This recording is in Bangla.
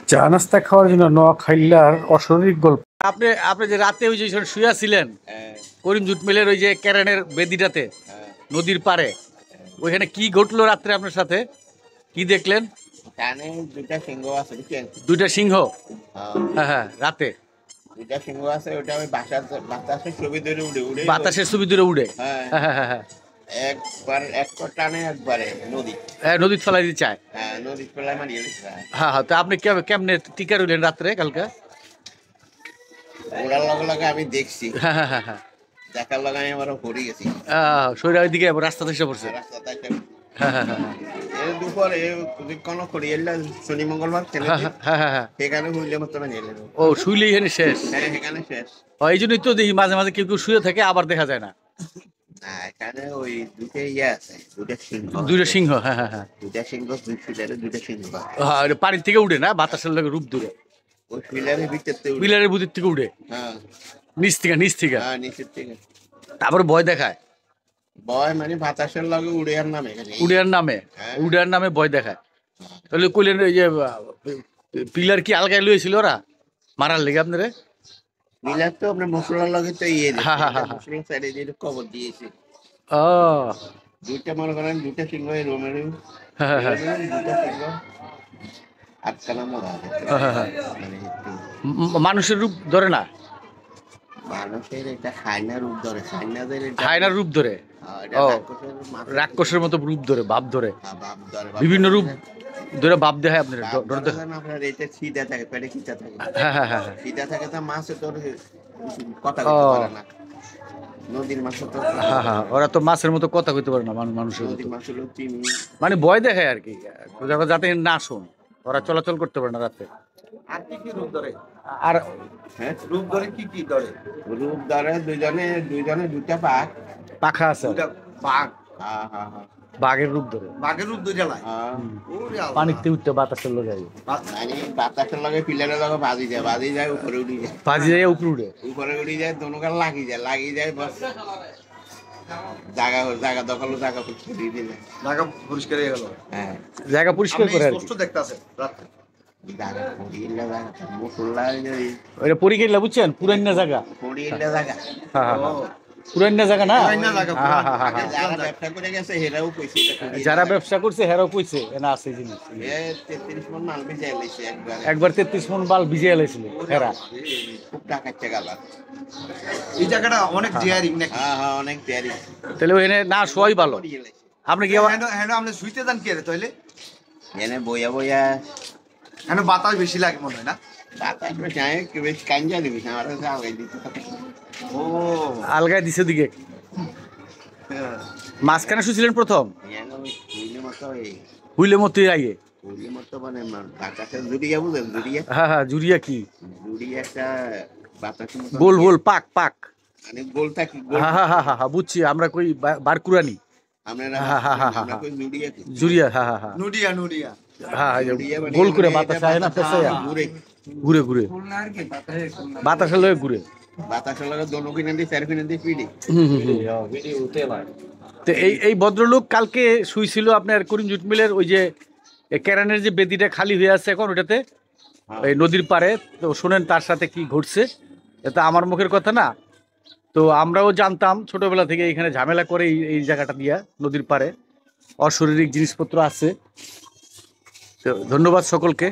চা নাস্তা খাওয়ার জন্য নোয়াখাইলার অশরীর গল্প। আপনি আপনি যে রাতে ওই যে শুয়ে ছিলেন করিম জুট মিলের ওই যে ক্যারেনের বেদিটাতে নদীর পাড়ে, ওইখানে কি ঘটলো রাত্রে আপনার সাথে? কি দেখলেন? কানে দুইটা সিংহ আছে বুঝছেন? দুইটা সিংহ? হ্যাঁ হ্যাঁ, রাতে দুইটা সিংহ আছে, ওটা ওই বাতাসের ছবি ধরে উড়ে উড়ে বাতাসের ছবি দূরে উড়ে। হ্যাঁ হ্যাঁ হ্যাঁ হ্যাঁ, একবার এক টানে একবারে নদী। হ্যাঁ নদীর ফেলাই দিতে চায়। হ্যাঁ নদীর তলায় মারিয়ে দিচ্ছে। হ্যাঁ হ্যাঁ, তো আপনি কেমনে টিকা রইলেন রাত্রে কালকে? ওড়ার লগে লগে আমি দেখছি, হ্যাঁ হ্যাঁ হ্যাঁ হ্যাঁ, দেখার লগে আমি আবার হরি গেছি শরীরের দিকে রাস্তাতে এসে পড়ছে। রাস্তাতে। হ্যাঁ হ্যাঁ হ্যাঁ এর দুপুরে কোনো করি এলা শনি মঙ্গলবার খেলে হ্যাঁ হ্যাঁ হ্যাঁ হ্যাঁ, সেখানে হইলে মতো না গেলে। ও শুইলেই এখানে শেষ। হ্যাঁ সেখানে শেষ। এই জন্যই তো দেখি মাঝে মাঝে কেউ কেউ শুয়ে থাকে, আবার দেখা যায় না। না এখানে ওই দুটো ইয়ে আছে, দুটো সিংহ। দুইটা সিংহ? হ্যাঁ হ্যাঁ হ্যাঁ, দুটা সিংহ, দুই ফিলারে দুটা সিংহ। হ্যাঁ, ওটা পানির থেকে উঠে না, বাতাসের লাগে রূপ দূরে, ওই ফিলারের ভিতরতে পিলারের বুদির থেকে উঠে, হ্যাঁ নিচ থেকে। হ্যাঁ নিচের থেকে। তারপরে ভয় দেখায়, বয় মানে বাতাসের লগে উড়িয়ার নামে উড়িয়ার নামে, হ্যাঁ। উড়িয়ার নামে ভয় দেখায়। তাহলে কইলেন এই যে পিলার কি আলগায় লইছিল ওরা মারার লেগে আপনারে? মিলার তো আপনার মশলার লগে তো ইয়ে হ্যাঁ, হ্যাঁ, হ্যাঁ, মশলা সাইডে দিয়ে কবর দিয়েছে। ও দুইটা মনে করেন দুইটা সিংহ এই রোমের হ্যাঁ হ্যাঁ দুইটা সিংহ আটকানা মরা আছে। হ্যাঁ হ্যাঁ, মানে একটু মানুষের রূপ ধরে না, মানুষের এটা খায়না রূপ ধরে, খায়নাদের এটা হায়নার রূপ ধরে, এটা ও রাক্ষসের মাথা। রাক্ষসের মতো রূপ ধরে, ভাব ধরে, হ্যাঁ, বাপ ধরে, বিভিন্ন রূপ ধরে ভাব দেখায় আপনার। বাপ ধরে যেন আপনার এটা ছিদা থাকে, পেটে খিচা থাকে। হ্যাঁ হ্যাঁ হ্যাঁ হ্যাঁ, সিধা থাকে তো মাছে তোর কথা বলতে পারে না। নদীর মাছ তো হ্যাঁ হ্যাঁ, ওরা তো মাছের মতো কথা কইতে পারে না মানুষের মতো, নদীর মাছ হলো চিনি। মানে ভয় দেখায় আর কি, যাতে না শোন, ওরা চলাচল করতে পারে না রাতে। আর কি কি রূপ ধরে? আর হ্যাঁ রূপ ধরে কি কি ধরে? রূপ ধরে দুইজনে দুইটা পাক, পাখা আছে, দুইটা বাঘ। হ্যাঁ হ্যাঁ হ্যাঁ, বাঘের রূপ ধরে, বাঘের রূপ দুইটা লাই। ওরে আল্লাহ, পানিতে উঠতে বাতাসের লোক যায়, মানে বাতাসের লগে পিলারের লগে বাজি যায় উপরে উঠি যায়, বাজি যায় উপরে উঠে, উপরে উঠি যায় দোনোকার লাগি যায় বাস। জায়গা জায়গা দখল, জায়গা পরিষ্কার দিয়ে দিলে ঢাকা পরিষ্কার হয়ে গেল। হ্যাঁ জায়গা পরিষ্কার করে আর কি। স্পষ্ট দেখতাছে রাতে। জায়গা পরিয়ে জায়গা মুসল্লা ওইটা পরিকেলা বুঝছেন, পুরান্না জায়গা। পরিয়ে জায়গা। হ্যাঁ হ্যাঁ হ্যাঁ, পুরান্না জায়গা না? পুরান্না জায়গা, হ্যাঁ হ্যাঁ হ্যাঁ হ্যাঁ, যারা ব্যবসা করে গেছে হেরাও কইছে এটা করিয়ে যারা জায়গা। ব্যবসা করছে হেরাও কইছে এনা আছে এই জিনিস। এ 33 মণ মাল বিজাই লইছে একবার। একবার 33 মণ বাল ভিজিয়ে এলাইছিল হেরা। খুব টাকাচ্ছে গালা। এই জায়গাটা অনেক ডিয়ারিং নাকি? হ্যাঁ হ্যাঁ অনেক দেরি। তাহলে ওখানে না শোয়াই ভালো। করিয়ে লাইছে। আপনি কি আবার হ্যাঁ হ্যাঁ, আপনি শুইতে যান কি রে তাইলে? এনে বইয়া বইয়া হ্যাঁ বাতাস বেশি লাগে মনে হয় না? বাতাস বেশি আয় কি বেশ কাঞ্জা দিবি না আর আগে দিতে থাকে। ও আলগায় দিছে দিকে? হ্যাঁ। মাঝখানে শুছিলেন প্রথম? এনে ওই কুইলে মতো এই হুইলে মতো আগে? কুইলে মতো মানে বাতাসের জুড়িয়া বুঝেন জুড়িয়া? হ্যাঁ হ্যাঁ, জুরিয়া কি? জুড়িয়া একটা বাতাসের মতো বল বল পাক পাক। মানে গোল থাকি গোল। হ্যাঁ হ্যাঁ হ্যাঁ হ্যাঁ হ্যাঁ, বুঝছি, আমরা কই বারকুরানি। আমরা হ্যাঁ, হ্যাঁ, হ্যাঁ, আমরা হ্যাঁ। কই জুড়িয়া কি? জুরিয়া, হ্যাঁ হ্যাঁ হ্যাঁ নুডিয়া নুডিয়া। হ্যাঁ, এই যে জুড়িয়া মানে গোল করে এটা বাতাস আয় না, পেছে ঘুরে ঘুরে ঘুরে বাতাসের লয়ে ঘুরে। বাতাসের লাগে দোনো কিনে দিয়ে চার কিনে দিয়ে পিড়ি। হুম হুম হুম। তো এই ভদ্রলোক কালকে শুইছিল আপনার করিম জুট মিলের ওই যে ক্যারানের যে বেদিটা খালি হয়ে আছে এখন ওটাতে, এই নদীর পাড়ে। তো শোনেন তার সাথে কি ঘটছে, এটা আমার মুখের কথা না। তো আমরাও জানতাম ছোটবেলা থেকে এখানে ঝামেলা করে এই জায়গাটা দিয়া নদীর পাড়ে অশারীরিক জিনিসপত্র আছে। তো ধন্যবাদ সকলকে।